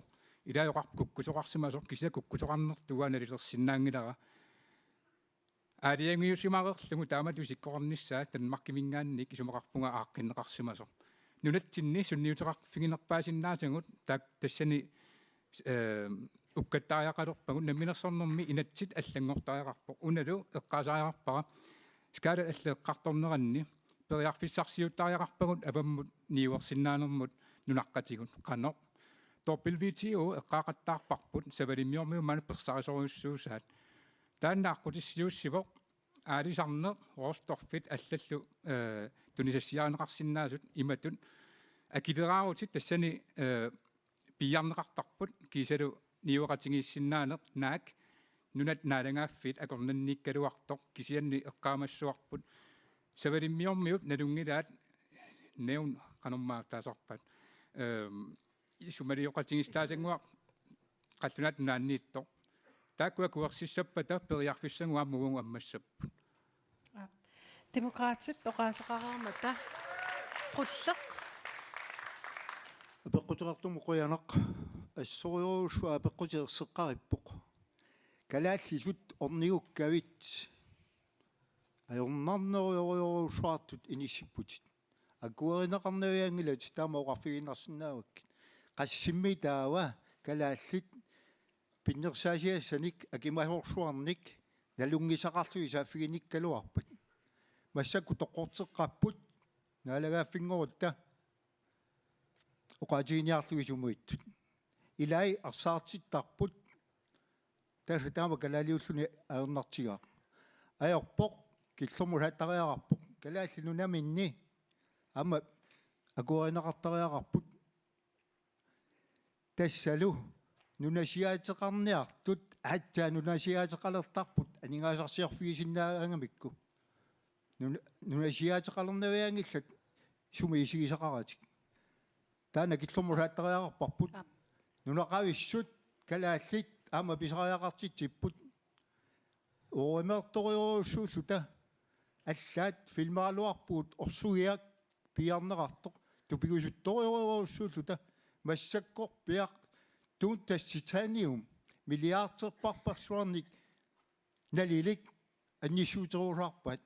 ilaajoqarp kukkusoqarsimasor kisa kukkusoqarnertuaanalilersinnaangilara aaliangiusimarerlugu taamatu sikkoqarnissaat tanmarkimingaannik isumaqarpunga aaqqinneqarsimasor nunatsinni sunniuteqarfiginerpaasinnaasанgut taak tassani ukkattaajaqalorpagut naminersornermi inatsit allangortaajaqarpo unalu eqqaasaajaqarpara skala alleeqqartorneranni periarfissarsiuttaajaqarpagut avammut niuersinnaanermut nunaqqatigut qanoq torpilviitiu eqqaaqattaarparput savalimmiormiu manu persarisoriussuusaat taannaaqqutissuussivoq aalisarne roostorfit allallu tunisassiaaneqarsinnaasut imatut akileraarutsit tassani piarneqartarput kiisalu niuaqatingiissinnaanert naak nunat naalangaaffit akornannikkaluartoq kisianni eqqaamassuarput savalimmiormiut nalungilaat neun qanormaataasarpat isumalioqatingistaasangua qallunaat naanniittoq taakkua kuersissappata periarfissanguaa mugungu ammassapput Demokraatit oqaaseqarermata qulleq апеққутеқартуму қуянақ ассориорусуа апеққутеерсеққариппоқ калааллисут орнигуккавит аёрнарнериориорусуартут иниссиппутит аккуеринеқарнериангилат таама оқарфигиннарсинааваккит qassимми таава калааллит пиннерсаасиассаник акимаорсуарник налунгисақарлуи сааффигиниккалуарпут массакку тоққортеққаппут наалагааффингорутта oqajiiniarluisumuittut ilai arsaartittarput tässä tämä kalaliulluni aernartigaa ajorpoq killormulattariaqarpoq kalaallinuna minni amma akuarinaqartariaqarput tassalu nunasiateqarniartut hattaa nunasiateqalertarput aningaasarsiarfigisinnaangamikku nunasiateqalernaviangillat sumiisigisaqaratik taana killormulattariaqarparput nunaqavissut kalaallit ama pisariaqartitsipput oimertoriorussuulluta аллаат филмаалуарпуут орсугиак пиарнеқартоқ тупигусутториорусsuulluta массаккор пиақ туун тасситааниум миллиартерпарпарсуарник налилик аннисуутеруусаарпат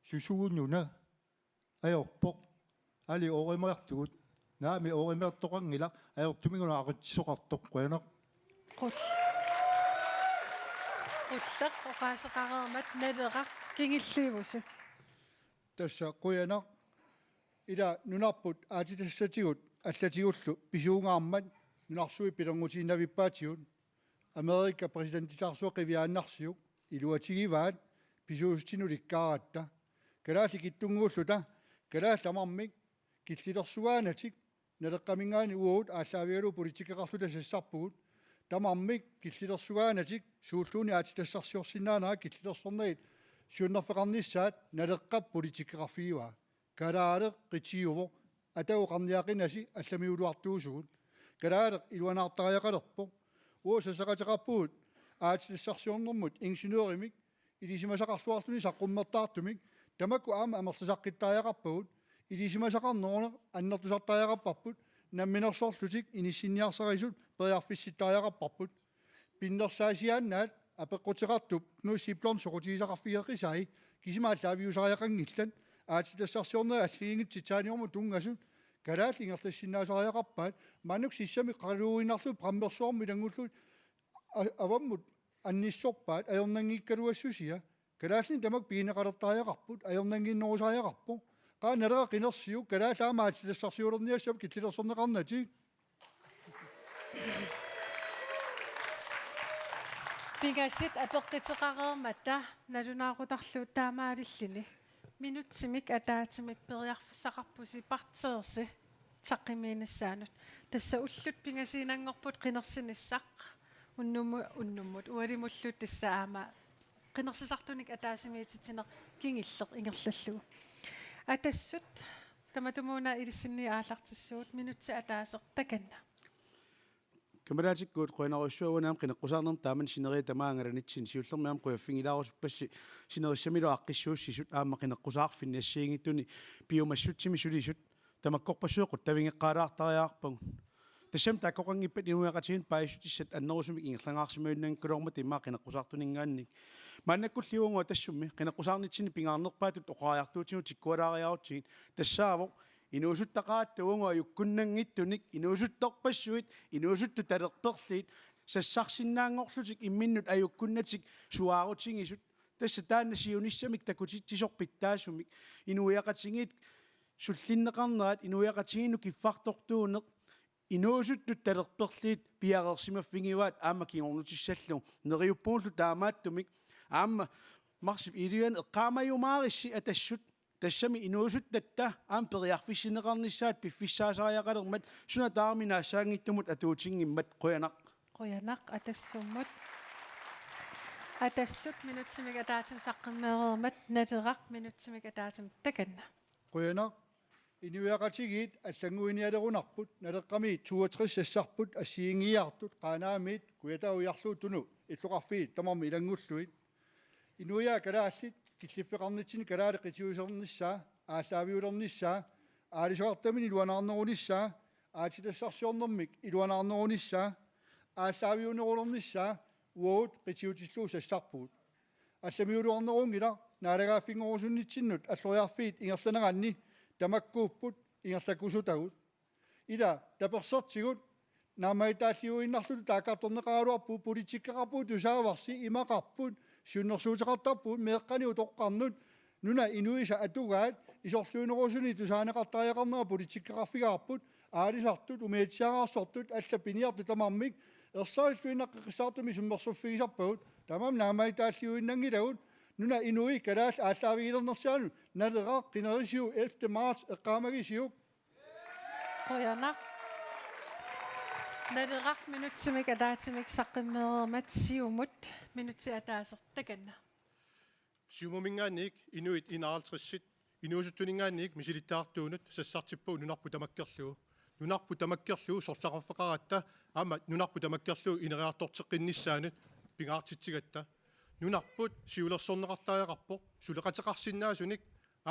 сусугуннуна аёрпоқ али оримаартугут наами оримаартоқангила аёртумигуна ақитсоқартоқ қуянеқ Ullaq oqaasaqareermat naleqaq kingilliivusi. Tässä qujana ila nunarput aatitassatigut allatigullu pisuungaarmat nunarsui pilangutiinavippaatigut Amerika presidentitaarsuoqiviaannarsiuk iluatigivaat pisuustinulikkaaratta kalaalli kittunguulluta kalaallamarmik killilersuaanatik naleqqamingaani uut aallaavialu politikeqartuta sassarpugut tamarmik killilersuaanatik suulluuni aatitassarsiorsinnaanaa killilersornagit siunnerfeqarnissaat naleqqap politikeqarfigiva kalaaleq qitiuvo atauqarniaqinasi allamiuluartuusugut kalaaleq iluanaartariaqalerpoq uusasaqataqarpuut aatitassarsiornermut ingenieurimik ilisimasaqarluartuni saqqummertaartumik tamakku aama amertisaqqittaajaqarpagut ilisimasaqarnerune annertusartaajaqarparput namminersorlutik inissinniarsarisut periarfissittaajaqarparput pinnersaasiaannaat apeqqutiqartup nuussiplorn soqutigisaqarfigeqisai kisimaallaviusariaqangillan aatitassarsiornera alliingit titaaniormu tungasut kalaat ingertassinnaasariaqarpaat manuk sissami qaluuinarlu prammersuormi langullut avammut annissorpaat ajornangiikkaluassusia kalaallin tamak piineqalertaajaqarput ajornanginnerusariaqarpoq qaanaleqa qinersiu kalaallaama aatitassarsiulerniassap killilersorneqarnatik Pingasit apeqqiteqareermatta nalunaaqutarluut taamaalillini minutsimik ataatimik periarfissaqarpusi parteersi saqqimiinissaanut tassa ullut pingasiinanngorput qinersinissaq unnummut ualimullut tassa aama qinersisartunik ataasimiititineq kingilleq ingerlallugu atassut tamatumuuna ilissinni aallartissuut minutsi ataaseq takanna камераатиккуут қуинарусsuagunaam qinеққусаарнерм тааман синериитамаангаланитсин сиуллермиам қуяффигилаарусуппасси синериссамилу аққиссууссисут аама qinеққусаарфинниассиингиттуни пиумассутсими сулисут тамаккорпассуеқут тавингеққаалаартариаарпагу тассам тааккоқангиппат инуяқатигин паисутиссат аннерусумик ингерлангаарсимаюннан кулормат имаа qinеққусаартунингаанник мааннаккулливунгуа тассумми qinеққусаарнитсини пингаарнерпаатут оқаариартуутигу тиккуалаариарутигин тассаавоқ инуусуттақааттугунгуа юккуннангиттуник инуусутторпассуит инуусутту талерперлиит сассарсиннаангорлутик имминнут аюккуннатик суаарутингисут тасса таанна сиуниссамик такутитсисорпиттаасумик инуяқатингит суллиннеқарнерат инуяқатигину киффартортуунеқ инуусутту талерперлиит пиарерсимаффигиваат аама киорнутиссаллу нериуппууллу таамааттумик аама марсип илиан эққаамаюмаарисси атассут тассами инуусуттатта аам периарфиссинеқарнissaат пиффиссаасариақалермат суна таарминаассаангиттумут атуутингиммат қуянақ атассуммут атассут минутсимик атаатим саққиммеерермат натерақ минутсимик атаатим таканна қуянақ инуяқатигиит аллангуиниалерунарпут налеққами 62 сассарпут ассиингиартут қаанаамиит куятауиарлуутуну иллоқарфиит тамарми илангуллуит инуя калааллит киллиффеқарнитсини калаалеқитиусернissaа ааллаавиулернissaа аалисоартамини илуанаарнерунissaа аатитассарсиорнэрмик илуанаарнерунissaа ааллаавиунерулернissaа уут қитиутиллуу сассарпуут алламиулуарнерунгила наалагааффингорусуннитсиннут аллориарфиит ингерланеранни тамаккууппут ингерлаккусутагут ила таперсертигут наамаитааллиуиннарлуту тааккарторнеқаралуарпу политиккеқарпуу тусааварси имақарпут сиуннерсуутеқартарпуут меэққани утоққарнут нуна инуиса атугаат исорлуунерусуни тусаанеқартариақарнера политиккеқарфигаарпут аалисартут умеитсиараарсортут алла пиниарту тамармик ерсааллуинаққисаартуми суммерсуффигисарпагут тамам наамаитааллиуиннангилагут нуна инуи калаал ааллаавигилернерсиану налеraa qinерисиу 11 марс эққаамагисиук Qoyanaq. Naderaq minutsimik adaatsimik saqqimmeermat siumut minutti ataasertakanna. Siumumingaanniik inuit inaaltrissit inuusuttuningaanniik misilittaartuunut sassartippu nunarpu tamakkerlugu nunarpu tamakkerlugu sorlaqarfeqaratta aama nunarpu tamakkerlugu ineriartorteqqinnissaanut pingaartitsigatta nunarput siulersorneqartaajaqarpoq suleqateqarsinnaasunik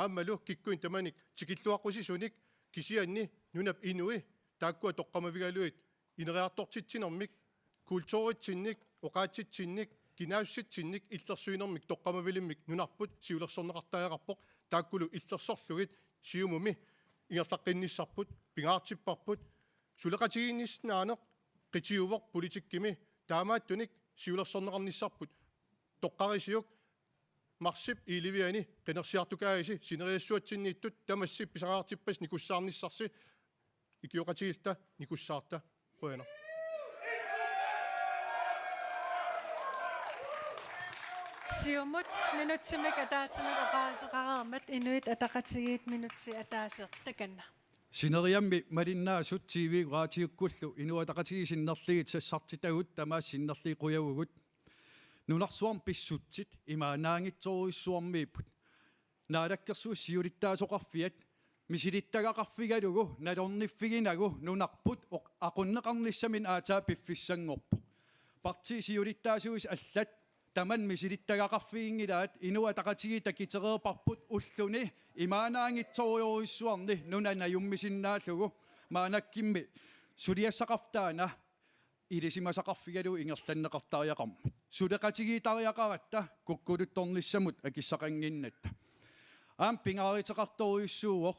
aammalu kikkuin tamanik tikilluaqusisunik kisianni nunap inui taakkua toqqamavigaluit ineriartortitsinermik kultuuritsinnik oqaatitsinnik kinaussitsinnik illersuinermik toqqamavilimik nunarput siulersorneqartaajaqarpoq taakkulu illersorlugit siumumi ingerlaqqinissarput pingaartipparput suleqatigiinnissnaaneq qitiuvoq politikkimi taamaattunik siulersorneqarnissarput toqqarisiuk marsip iliviani qinersiartukaagisi sineriassuatsinniittut tamassip pisaraartippas nikussaarnissarsi ikioqatigilta nikussaarta qoyana Siumut minutsimik adaatsimik oqaaseqarermat inuit ataqatigiit minutti ataasertakanna. Sineriammi malinnaasut TV raatiukkullu inuataqatigisinnerligit sassartitagut tamaassinnerlii quyavugut nunarsuarm pissutsit imaanaangitsoruissuarmiipput naalakkersuus siulittaasoqarfiat misilittagaqarfigalugu nalorniffiginagu nunarput aqunneqarnissamin aataa piffissangorpu parti siulittaasuus allat taman misilittagaqarfigingilaat inuataqatigi takitereerparput ulluni imaanaangitsoruissuarni nunanajummisinnaаллугу maanakkimmi suliassaqartaana ilisimasaqarfigalu ingerlanneqartariaqarma suleqatigiitariaqaratta kukkuluttornissamut akissaqanginnatta aam pingaariteqartoruissuuoq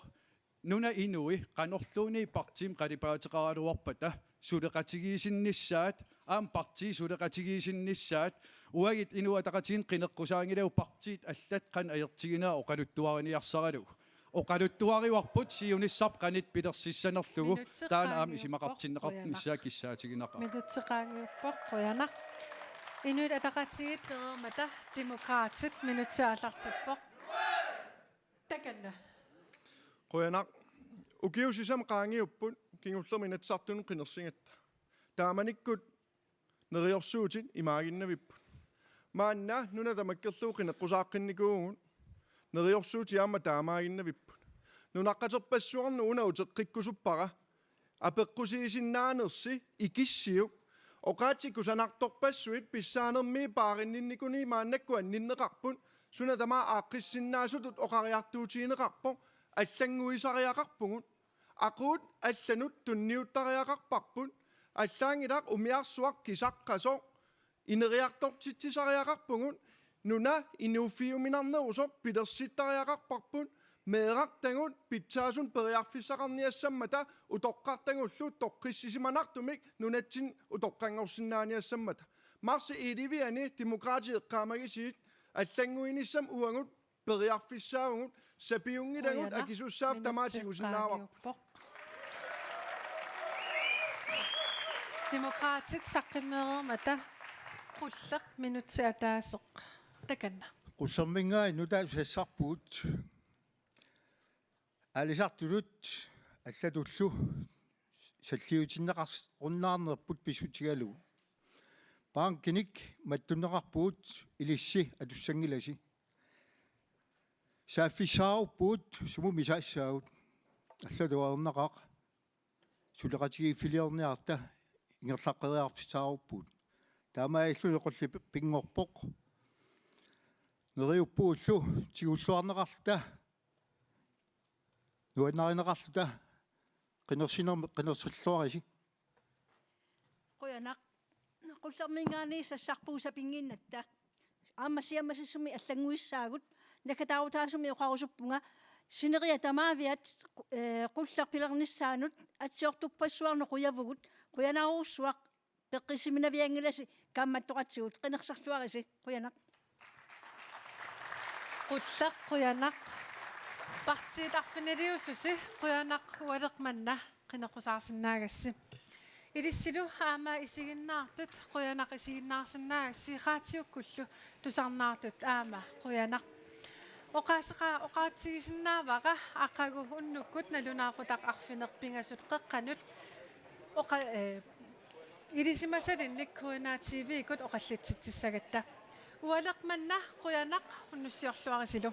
nuna inui qanorluuni partim qalipaateqaraluarpata suleqatigiisinnissaat aam parti suleqatigiisinnissaat uagit inuataqatiin qineqqusaangilau partiit allat qan ajertiginaa oqaluttuariniarsaralugu oqaluttuariuarput siunissarp qanit pilersissanerlugu taana aam isimaqartinneqarnissaa kissaatiginaqaa Minutseqaangiuppoq qoyanaq inuit ataqatigiit qereermata demokraatit minuttiaallartippoq takanna. qoyanaq ukiusisam qaangiupput kingullerminatsartunu qinersingatta taamanikkut neriorsuutit imaaginnavipput maanna nuna tamakkerluu qineqqusaaqqinnikuugun neriorsuuti aamma taamaaginnavipput nunaqqaterpassuarnu una uteqqikkusuppara apeqqusiisinnaanersi ikissiuk oqaatsikkusanartorpassuit pissaanermii paarinninnikuni maannakku anninneqarput suna tamaa aaqqissinnaasutut oqariartuutiineqarpoq аллангуисариақарпугут aquut алланут тунниуттариақарпарпут аллаангилақ умиарсуақ кисаққасо инериартортитсисариақарпугут нуна инуффиуминарнерусоқ пилерситтариақарпарпут меэрартагут питсаасун периарфиссақарниассаммата утоққартагуллу тоққиссисиманартумик нунатсин утоққангорсинааниассаммата марси иливиани демократиэ эққаамагисиит аллангуиниссам уангут периарфиссаагут сапиунгилагут акисуссаав тамаатигусиннааварпут Demokraatit saqqimmeermata qulleq minutti ataaseq takanna. qullermingaa nutaasassarpuut alisartulut аллатуллу саллиутиннеқарс qunnaarnerput pissutigalu paankinik mattunneqarpuut ilissi atussangilasi saaffissaaruppuut sumumisaassaagut аллатуарнеқақ сулеқатигииффилиорниарта ингерлаққериартиссааруппут таамаиллу эқолли пингорпоқ нериуппууллу тигуллуарнеқарта нуаннаринеқарлута qinерсиллуариси qoyanaq qullermingaani sassarpuusapinginnatta aammasiammasissumi аллангуиссаагут накатаутаасуми оqarusuppunga sineria tamaaviat qullerpilernissaanut atsiortuppassуарне quyavugut quyanaaruussuaq peqqisiminaviangilasi kaammattoqatsigut qinersarluarisi quyanaq Qulleq quyanaq partiit arfinaliususi quyanaq ualeqmanna qinequsaarsinnaagassi Ilissilo aama isiginnaartut quyanaq isiginnaarsinnaa siqaatiukkullu tusarnaartut aama quyanaq oqaatsigisinnaavaqa aqagu unnukkut nalunaaqutaq arfinerpingasut qeqqanut oqa ilisimasalinnik quyanaa TV-kut oqallitsitsissagatta ualaqmanna quyanaq unnussiorluarisilu